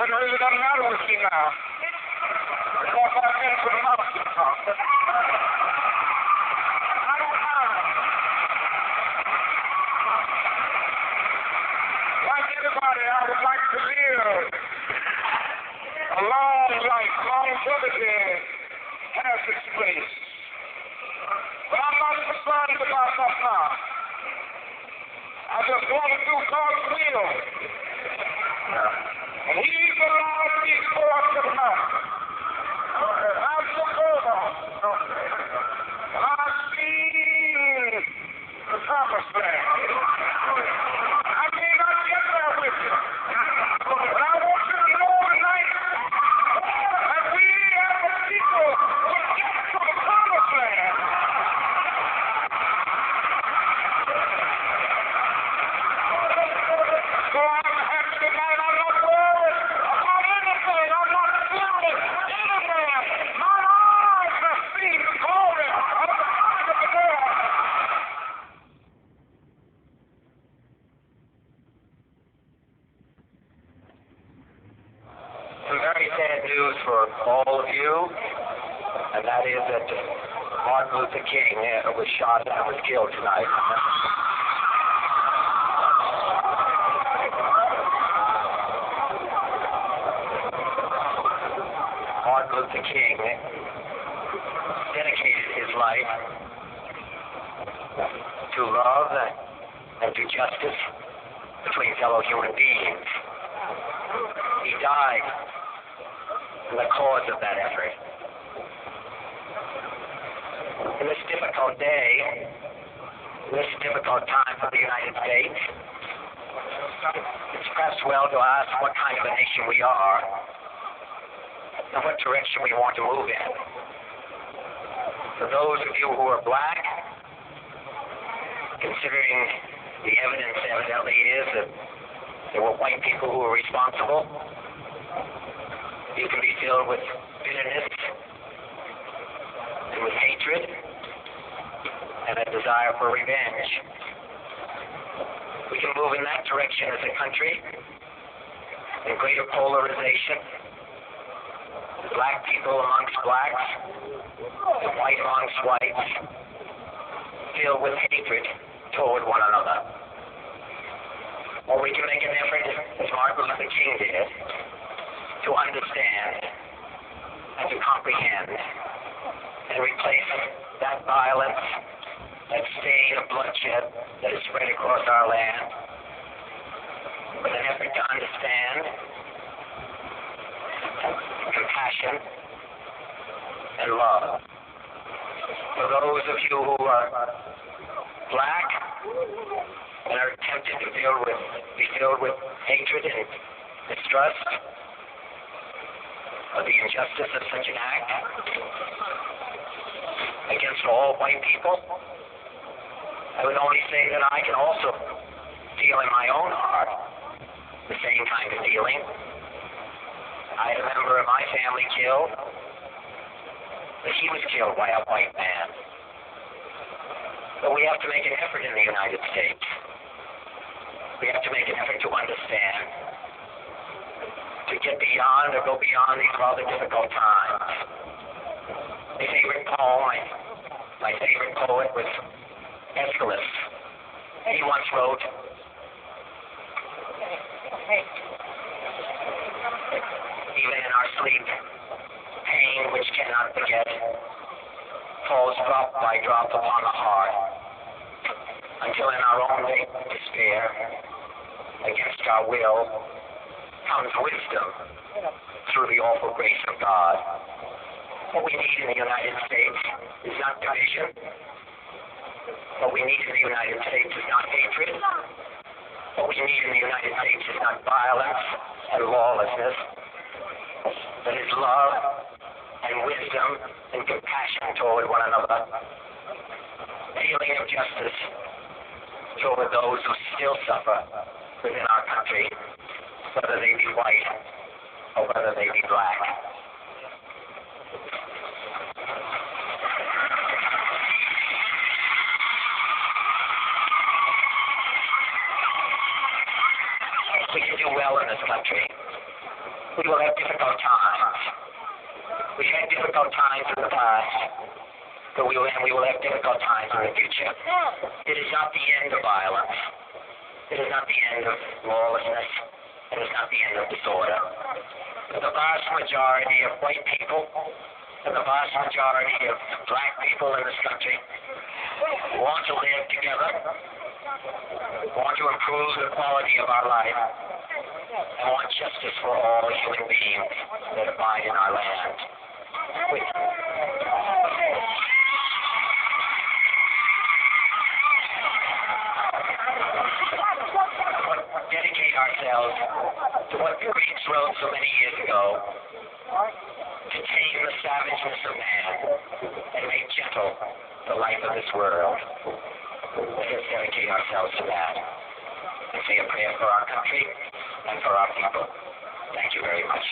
It really doesn't matter with me now. Because I've been to the mountaintop. I don't mind. Like everybody, I would like to live a long life. Longevity has its place. But I'm not concerned about that now. I just want to do God's will. And He's allowed me to go up to the mountain. I've looked over. And I've seen the promised land. I may not get there with you. But I want you to know tonight that we as a people will get to the promised land. So I'm happy tonight. I'm not worried about anything. I'm not fearing anything. My eyes have seen the glory of the God of the world. Some very sad news for all of you, and that is that Martin Luther King was shot and was killed tonight. Martin Luther King dedicated his life to love and to justice between fellow human beings. He died in the cause of that effort. In this difficult day, in this difficult time for the United States, it's perhaps well to ask what kind of a nation we are and what direction we want to move in. For those of you who are black, considering the evidence evidently is that there were white people who were responsible, you can be filled with bitterness and with hatred and a desire for revenge. We can move in that direction as a country, in greater polarization, black people amongst blacks, and white amongst whites, filled with hatred toward one another. Or we can make an effort, as Martin Luther King did, to understand and to comprehend and replace that violence, that stain of bloodshed that is spread across our land with an effort to understand compassion and love. For those of you who are black and are tempted to be filled with hatred and distrust of the injustice of such an act against all white people, I would only say that I can also feel in my own heart the same kind of feeling. I had a member of my family killed, but he was killed by a white man. But we have to make an effort in the United States. We have to make an effort to understand, to get beyond or go beyond these rather difficult times. My favorite poem, my favorite poet was Aeschylus. He once wrote, even in our sleep, pain which cannot forget falls drop by drop upon the heart, until in our own despair, against our will, comes wisdom through the awful grace of God. What we need in the United States is not division. What we need in the United States is not hatred. What we need in the United States is not violence and lawlessness, but is love and wisdom and compassion toward one another, feeling of justice toward those who still suffer within our country, whether they be white or whether they be black. We can do well in this country. We will have difficult times. We had difficult times in the past, but we will have difficult times in the future. It is not the end of violence. It is not the end of lawlessness. It is not the end of disorder. But the vast majority of white people and the vast majority of black people in this country want to live together, want to improve the quality of our life, and want justice for all human beings that abide in our land. We dedicate ourselves to what the Greeks wrote so many years ago, to tame the savageness of man and make gentle the life of this world. Let us dedicate ourselves to that and say a prayer for our country and for our people. Thank you very much.